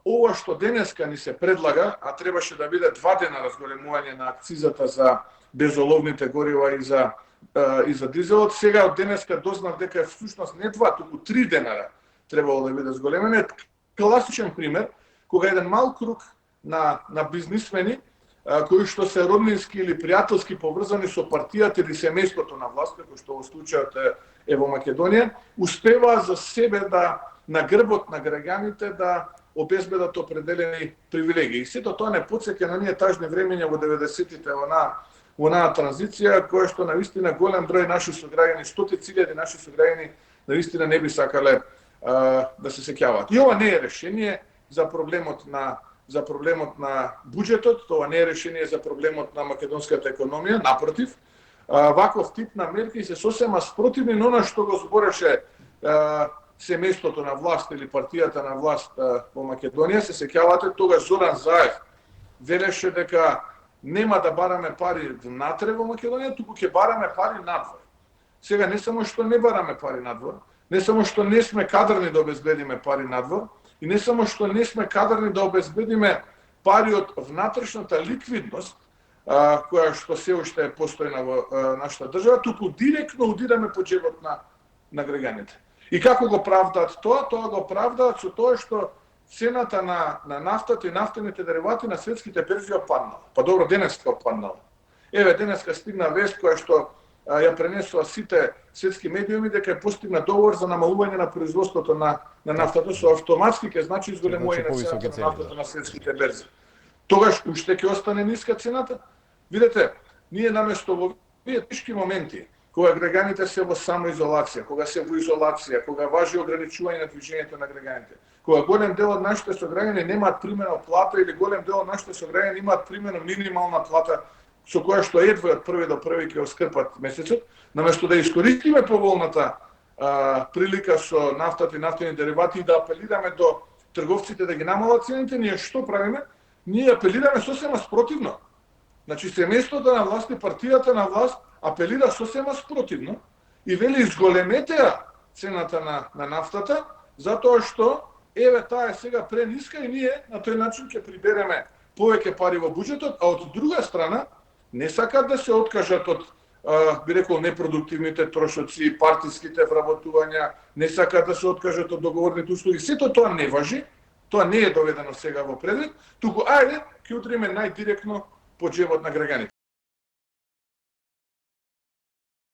ова што денеска ни се предлага, а требаше да биде 2 дена разголемување на акцизата за безоловните горива и за дизелот, сега од денеска дознав дека всушност не 2, туку 3 денара требало да биде зголемено. Класичен пример кога еден мал круг на бизнисмени кои што се роднински или пријателски поврзани со партијата или семејството на власт, како што во случајот е во Македонија, успеваа за себе да на грбот на граѓаните да обезбедат определени привилегии. И сето тоа не потсеќа на ние тажни времења во 90-тите, во онаа транзиција, која што навистина голем број наши сограѓани, стотици илјади наши сограѓани, навистина не би сакале да се сеќаваат. И ова не е решение за проблемот на буџетот, тоа не е решение за проблемот на македонската економија, напротив, ваков тип на мерки се сосема спротивни на она што го збореше семејството на власт или партијата на власт во Македонија. Се сеќавате, тогаш Зоран Заев велеше дека нема да бараме пари внатре во Македонија, туку ќе бараме пари надвор. Сега не само што не бараме пари надвор, не само што не сме кадрни да обезбедиме пари надвор, и не само што не сме кадрни да обезбедиме пари од внатрешната ликвидност, која што се уште е постојна во нашата држава, туку директно удираме по џебот на граѓаните. И како го правдаат тоа? Тоа го правдаат со тоа што цената на нафтата и нафтените деривати на светските берзи опаднала. Па добро, денеска опаднала. Еве, денеска стигна вест која што ја пренесува сите светски медиуми дека е постигнат договор за намалување на производството на нафтата, со автоматски ќе значи изголемување на цената на нафтата на светските берзи. Тогаш уште ќе остане ниска цената. Видете, ние наместо во овие тешки моменти, кога граѓаните се во самоизолација, кога се во изолација, кога важи ограничување на движењето на граѓаните, кога голем дел од нашите сограѓани немаат примерно плата или голем дел од нашите сограѓани имаат примерно минимална плата со која што едва од први до први ќе оскрпат месецот, наместо да искористиме поволната прилика со нафтата и нафтени деривати и да апелираме до трговците да ги намалат цените, ние што правиме? Ние апелираме сосема спротивно. Значи, семејството на власт и партијата на власт апелира сосема спротивно и вели изголемете цената на нафтата, затоа што еве таа е сега прениска и ние на тој начин ќе прибереме повеќе пари во буџетот, а од друга страна не сакаат да се откажат од би рекол непродуктивните трошоци, партиските вработувања, не сакаат да се откажат од договорните услуги. Сето тоа не важи, тоа не е доведено сега во предред, туку ајде ќе удриме најдиректно по џебот на граѓаните.